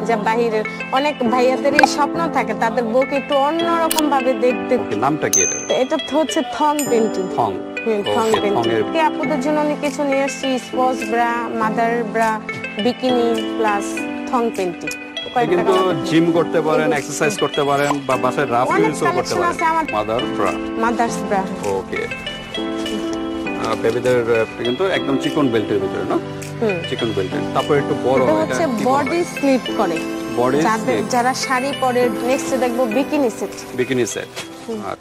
যে বাহিরের অনেক ভাইয়াদেরই স্বপ্ন থাকে তাদের বউকে একটু অন্যরকম ভাবে দেখতে। নামটা কি এটা? এটা তো হচ্ছে থং পেন্টিং। থং। থং পেন্টিং কি আপুদের জন্য অনেক কিছু নিয়ে আসছি, sports bra, mother bra, bikini plus thong panty. কিন্তু জিম করতে পারেন, এক্সারসাইজ করতে পারেন বা বাসায় রাফ ইউজও করতে পারেন। Mother bra, mothers bra. Okay. বেবিদের কিন্তু একদম চিকন বেল্টের ভিতরে না? চিকন বেল্টের। তারপর একটু বড়, এটা হচ্ছে বডি স্লিপ করে। বডি যারা শাড়ি পরে। নেক্সট দেখবো বিকিনি সেট। Bikini set.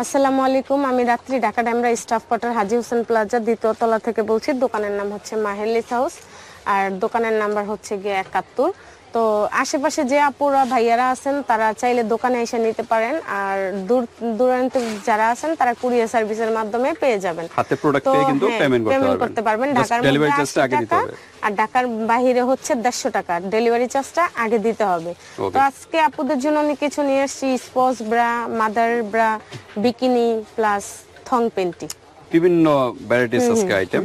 আসসালামু আলাইকুম, আমি রাত্রি ঢাকা ডেমরা স্টাফ কোয়ার্টার হাজী হোসেন প্লাজা দ্বিতীয় তলা থেকে বলছি। দোকানের নাম হচ্ছে মাহেলিস হাউস আর দোকানের নাম্বার হচ্ছে গিয়ে 71। তো আশেপাশে যে আপুরা ভাইয়ারা আছেন তারা চাইলে দোকানে এসে নিতে পারেন, আর দূর দূরান্তে যারা আছেন তারা কুরিয়ার সার্ভিসের মাধ্যমে পেয়ে যাবেন। হাতে প্রোডাক্ট পেয়ে কিন্তু পেমেন্ট করতে পারবেন। ঢাকার মধ্যে 80 টাকা আর ঢাকার বাইরে হচ্ছে 150 টাকা। ডেলিভারি চার্জটা আগে দিতে হবে। তো আজকে আপুদের জন্য আমি কিছু নিয়ে আসছি, sports bra, mother bra, bikini plus thong panty, বিভিন্ন ভ্যারাইটিস আজকে আইটেম।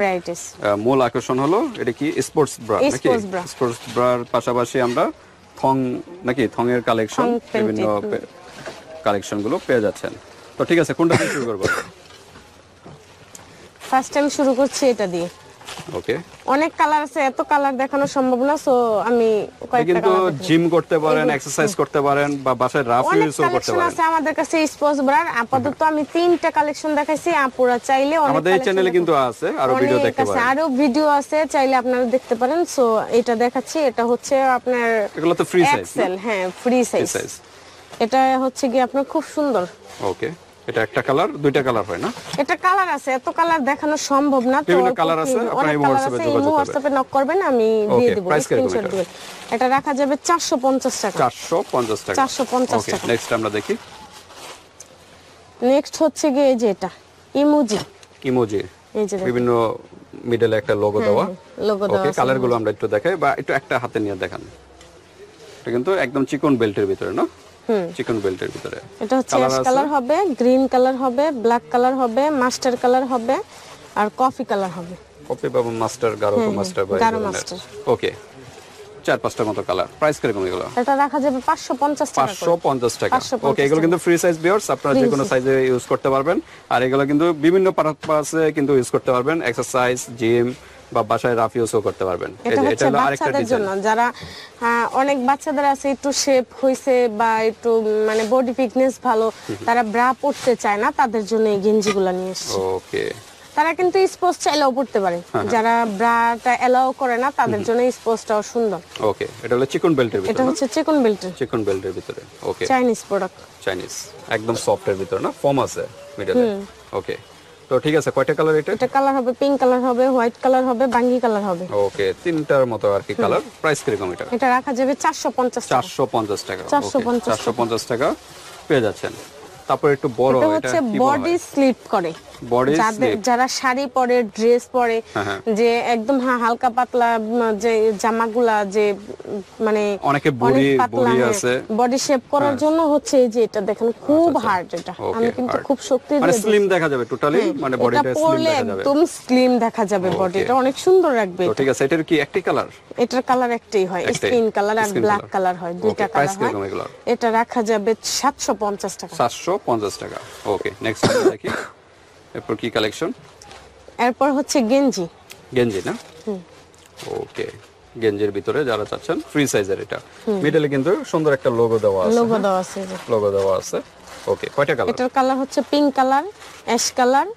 মূল আকর্ষণ হলো এটা কি স্পোর্টস ব্রা নাকি? স্পোর্টস ব্রার পাশাপাশি আমরা থং নাকি থং এর কালেকশন, বিভিন্ন কালেকশন গুলো পেয়ে যাচ্ছেন। তো ঠিক আছে, কোনটা দিয়ে শুরু করব? ফার্স্ট টাইম শুরু করছি এটা দিয়ে। ওকে। অনেক কালার আছে, এত কালার দেখানো সম্ভব না, সো আমি কয়েকটা কিন্তু জিম করতে পারেন, এক্সারসাইজ করতে পারেন বা বাসায় রাফ ইউজও করতে পারেন। আছে আমাদের কাছে স্পোর্টস ব্রার। আপাতত আমি 3টা কালেকশন দেখাইছি। আপুরা চাইলে অনেক আমাদের এই চ্যানেলে কিন্তু আছে, আরো ভিডিও দেখতে পারেন। আরো ভিডিও আছে, চাইলে আপনারা দেখতে পারেন। সো এটা দেখাচ্ছি। এটা হচ্ছে আপনার এগুলো তো ফ্রি সাইজ। এক্সেল, হ্যাঁ ফ্রি সাইজ। এটা হচ্ছে কি আপনার খুব সুন্দর। ওকে। এটা একটা কালার, দুইটা কালার হয় না? এটা কালার আছে, এত কালার দেখানো সম্ভব না। তো বিভিন্ন কালার আছে, আপনারা হোয়াটসঅ্যাপে নক করবেন, আমি দিয়ে দেব স্ক্রিনশট দিবেন। এটা রাখা যাবে 450 টাকা। 450 টাকা। 450 টাকা। নেক্সট আমরা দেখি। নেক্সট হচ্ছে কি এই যে এটা ইমোজি। ইমোজি এই যে বিভিন্ন মিডলে একটা লোগো দেওয়া। ওকে, কালার গুলো আমরা একটু দেখাই বা একটু একটা হাতে নিয়ে দেখান। এটা কিন্তু একদম চিকন বেল্টের ভিতরে না? চিকন বেল্টের ভিতরে। এটা হচ্ছে অ্যাশ কালার হবে, গ্রিন কালার হবে, ব্ল্যাক কালার হবে, মাস্টার কালার হবে আর কফি কালার হবে। কফি বা মাস্টার, গাঢ় মাস্টার বা গাঢ় মাস্টার। ওকে, 4-5টার মতো কালার। প্রাইস কিরকম এগুলো? এটা রাখা যাবে 550 টাকা। 550 টাকা। ওকে, এগুলো কিন্তু ফ্রি সাইজ ভিউয়ার্স, আপনারা যে কোনো সাইজে ইউজ করতে পারবেন। আর এগুলো কিন্তু বিভিন্ন পারপাসে কিন্তু ইউজ করতে পারবেন, এক্সারসাইজ, জিম বা বাসায় রাফ ইউজও করতে পারবেন। এটা হলো আরেকটা ডিজাইন। যারা অনেক বাচ্চাদের আছে একটু শেপ হইছে বা একটু মানে বডি ফিটনেস ভালো, তারা ব্রা পরতে চায় না, তাদের জন্য এই গেঞ্জিগুলো নিয়ে এসেছি। ওকে। তারা কিন্তু স্পোর্টস চাইলেও পড়তে পারে। যারা ব্রাটা এলাও করে না তাদের জন্য স্পোর্টসটাও সুন্দর। ওকে, এটা হলো চিকন বেল্টের ভিতরে। এটা হচ্ছে চিকন বেল্টের। চিকন বেল্টের ভিতরে। ওকে। Chinese product. চাইনিজ, একদম সফট এর ভিতরে না? ফর্ম আছে মিডলে। ওকে। তো ঠিক আছে, কয়টা কালার এটা? এটা কালার হবে পিঙ্ক কালার হবে, হোয়াইট কালার হবে, বাঙ্গি কালার হবে। ওকে, তিনটার মতো আর কি কালার। প্রাইস কিরকম এটা? এটা রাখা যাবে 450 টাকা। 450 টাকা। 450 টাকা পেয়ে যাচ্ছেন। তারপর একটু বড়, এটা হচ্ছে বডি স্লিপ করে। বডি স্লিপ, যারা শাড়ি পরে, ড্রেস পরে, যে একদম হালকা পাতলা যে জামাগুলা যে মানে অনেকে বডি আছে, বডি শেপ করার জন্য হচ্ছে এই যে এটা দেখেন খুব হার্ড। এটা আমি কিন্তু খুব শক্তি দিয়ে মানে স্লিম দেখা যাবে টোটালি, মানে বডিটা স্লিম দেখা যাবে, একদম স্লিম দেখা যাবে বডিটা, অনেক সুন্দর রাখবে। তো ঠিক আছে, এটার কি একটাই কালার? এটার কালার একটাই হয়, স্কিন কালার আর ব্ল্যাক কালার হয়, দুইটা কালার হয়। এটা রাখা যাবে 750 টাকা। 750 টাকা। ওকে, নেক্সট দেখি। এরপর কি কালেকশন? এরপর হচ্ছে গেঞ্জি। গেঞ্জি না? ওকে, গেঞ্জির ভিতরে যারা চাচ্ছেন ফ্রি সাইজের, এটা মিডলে কিন্তু সুন্দর একটা লোগো দেওয়া আছে। লোগো দেওয়া আছে। ওকে, কয়টা কালার? এটার কালার হচ্ছে পিঙ্ক কালার, অ্যাশ কালার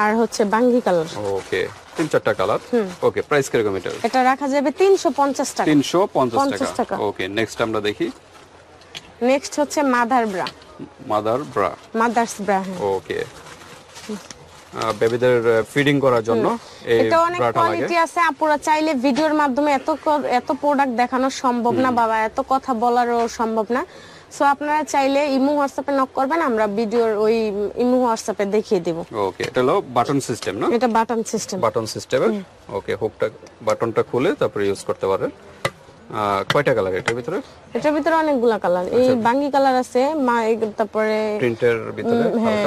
আর হচ্ছে বাঙ্গি কালার। ওকে, 3-4টা কালার। ওকে, প্রাইস কিরকম এটা? এটা রাখা যাবে 350 টাকা। 350 টাকা। ওকে, নেক্সট আমরা দেখি। নেক্সট হচ্ছে mother bra. Mother bra, mothers bra. Okay, বেবিদের ফিডিং করার জন্য এই এটা অনেক কোয়ালিটি আছে। আপুরা চাইলে ভিডিওর মাধ্যমে এত প্রোডাক্ট দেখানো সম্ভব না বাবা, এত কথা বলারও সম্ভব না। সো আপনারা চাইলে ইমো হোয়াটসঅ্যাপে নক করবেন, আমরা ভিডিওর ওই ইমো হোয়াটসঅ্যাপে দেখিয়ে দেব। ওকে, এটা হলো বাটন সিস্টেম না? এটা বাটন সিস্টেম। বাটন সিস্টেমের। ওকে, হুকটা বাটনটা খুলে তারপর ইউজ করতে পারেন। কয়টা কালার এটার ভিতরে? এটার ভিতরে অনেকগুলা কালার। এই বাঙ্গি কালার আছে, তারপরে প্রিন্টের ভিতরে হ্যাঁ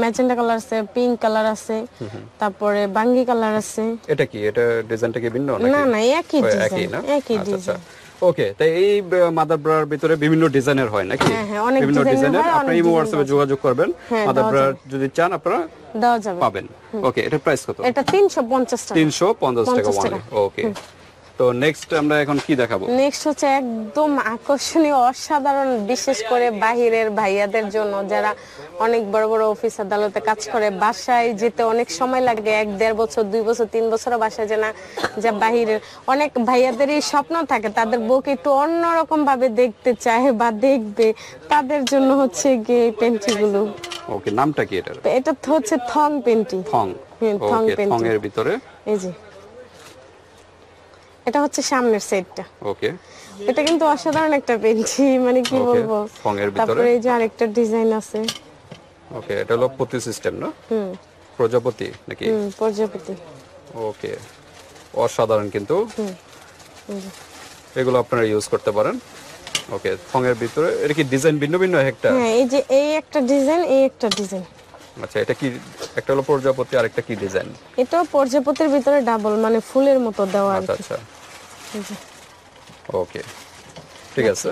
ম্যাজেন্টা কালার আছে, পিঙ্ক কালার আছে, তারপরে বাঙ্গি কালার আছে। এটা কি, এটা ডিজাইনটা কি ভিন্ন নাকি? না না, একই ডিজাইন, একই ডিজাইন। ওকে, তাই এই মাদার ব্রার ভিতরে বিভিন্ন ডিজাইনের হয় নাকি? হ্যাঁ, অনেক বিভিন্ন ডিজাইনের ডিজাইনের হয়, আপনি অনেক ইমো ডিজাইন হোয়াটসঅ্যাপে যোগাযোগ করবেন, হ্যাঁ, মাদার দেওয়া ব্রা যাবে। যদি চান আপনারা দেওয়া যাবে। পাবেন। ওকে, এটা প্রাইস কত? এটা 350 টাকা। 350 টাকা 50 only। ওকে, তো নেক্সট আমরা এখন কি দেখাবো? নেক্সট হচ্ছে একদম আকর্ষণীয়, অসাধারণ, বিশেষ করে বাহিরের ভাইয়াদের জন্য যারা অনেক বড় বড় অফিস আদালতে কাজ করে, বাসায় যেতে অনেক সময় লাগে, 1-1.5 বছর 2 বছর 3 বছর বাসায় যায় না, যা বাহিরের অনেক ভাইয়াদেরই স্বপ্ন থাকে তাদের বউকে একটু অন্যরকম ভাবে দেখতে চায় বা দেখবে, তাদের জন্য হচ্ছে গিয়ে এই পেন্টিগুলো। ওকে, নামটা কি এটার? এটা তো হচ্ছে থং পেন্টি। থং। থং ওকে, পেন্টি। থং এর ভিতরে এই যে এটা হচ্ছে সামনের সেটটা। ওকে, এটা কিন্তু অসাধারণ একটা পেন্টি, মানে কি Okay, বলবো। থং এর ভিতরে। তারপরে এই যে আরেকটা ডিজাইন আছে। ওকে, এটা হলো পতি সিস্টেম না? প্রজাপতি নাকি? প্রজাপতি। ওকে, অসাধারণ কিন্তু। এগুলো আপনারা ইউজ করতে পারেন। ওকে, থং এর ভিতরে এটা কি ডিজাইন ভিন্ন ভিন্ন একটা? হ্যাঁ, এই যে এই একটা ডিজাইন, এই একটা ডিজাইন। আচ্ছা, এটা কি একটা হলো প্রজাপতি আর একটা কি ডিজাইন? এটাও প্রজাপতির ভিতরে ডাবল, মানে ফুলের মতো দেওয়া আর আচ্ছা কি। আচ্ছা, ওকে, ঠিক আছে।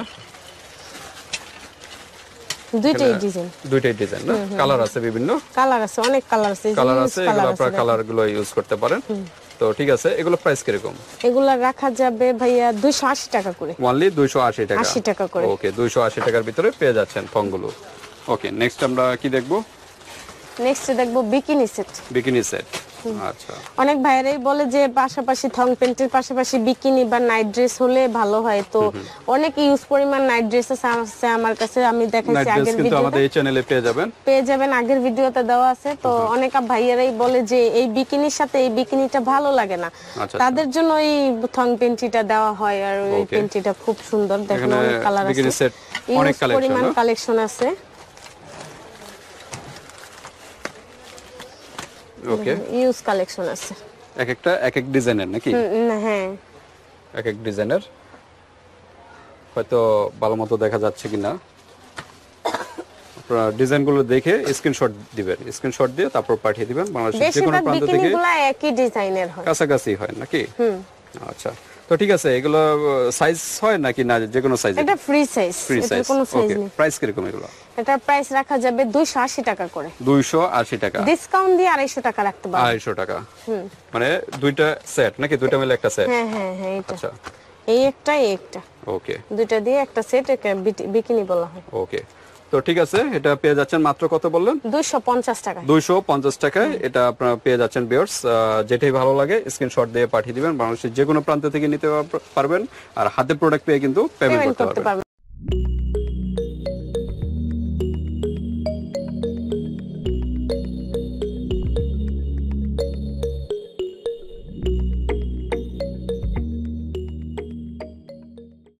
দুইটাই ডিজাইন। দুইটাই ডিজাইন না? কালার আছে বিভিন্ন? কালার আছে, অনেক কালার আছে। এই যে কালার use আছে, কালার এগুলো আছে, আপনারা দেখেন। কালার গুলো ইউজ করতে পারেন। তো ঠিক আছে, এগুলো প্রাইস কিরকম? এগুলা রাখা যাবে ভাইয়া 280 টাকা করে। অনলি 280 টাকা। 80 টাকা করে। ওকে, 280 টাকার ভিতরে পেয়ে যাচ্ছেন থংগুলো। ওকে, নেক্সট আমরা কি দেখব? নেক্সট দেখবো বিকিনি সেট। Bikini set. আচ্ছা, অনেক ভাইরাই বলে যে পাশাপাশি থং প্যান্টের পাশাপাশি বিকিনি বা নাইট ড্রেস হলে ভালো হয়, তো অনেক ইউজ পরিমাণ নাইট ড্রেস আছে আমার কাছে, আমি নাইট দেখাইছি ড্রেস আগের কিন্তু আমাদের ভিডিওতে, এই চ্যানেলে পেয়ে যাবেন। পেয়ে যাবেন, আগের ভিডিওতে দেওয়া আছে। তো অনেক ভাইয়ারাই বলে যে এই বিকিনির সাথে এই বিকিনিটা ভালো লাগে না, আচ্ছা, তাদের জন্য এই থং প্যান্টিটা দেওয়া হয়। আর এই Okay. প্যান্টিটা খুব সুন্দর, দেখেন এখানে অনেক কালার বিকিনি আছে, সেট অনেক ইউজ কালেকশন পরিমাণ কালেকশন আছে। ওকে, ইউজ কালেকশন আছে। এক একটা এক এক ডিজাইনের নাকি? হ্যাঁ, এক এক ডিজাইনের, হয়তো ভালো মতো দেখা যাচ্ছে কিনা। আপনারা ডিজাইনগুলো দেখে স্ক্রিনশট দিবেন, স্ক্রিনশট দিয়ে তারপর পাঠিয়ে দিবেন। বাংলাদেশের যে কোনো বেশিরভাগ প্রান্ত থেকে বিকিনিগুলো একই ডিজাইনের হয়। কাছাকাছি হয় নাকি? আচ্ছা, তো ঠিক আছে। এগুলো সাইজ হয় নাকি না যে কোনো সাইজ? এটা ফ্রি সাইজ, ফ্রি এটার সাইজ। কোনো সাইজ ওকে, নেই। প্রাইস কিরকম এগুলো? এটার প্রাইস রাখা যাবে 280 টাকা করে। 280 টাকা। ডিসকাউন্ট দিয়ে 250 টাকা রাখতে পারবেন। 250 টাকা। মানে দুইটা সেট নাকি? দুইটা মিলে একটা সেট? হ্যাঁ হ্যাঁ হ্যাঁ, এটা আচ্ছা, এই একটা এই একটা, ওকে দুইটা দিয়ে একটা সেট, একে বিকিনি বলা হয়। ওকে, তো ঠিক আছে। এটা পেয়ে যাচ্ছেন মাত্র কত বললেন? 250 টাকা। 250 টাকায় এটা আপনারা পেয়ে যাচ্ছেন ভিউয়ার্স। যেটাই ভালো লাগে স্ক্রিনশট দিয়ে পাঠিয়ে দিবেন। বাংলাদেশের যে কোনো প্রান্ত থেকে নিতে পারবেন, আর হাতে প্রোডাক্ট পেয়ে কিন্তু পেমেন্ট করতে পারবেন।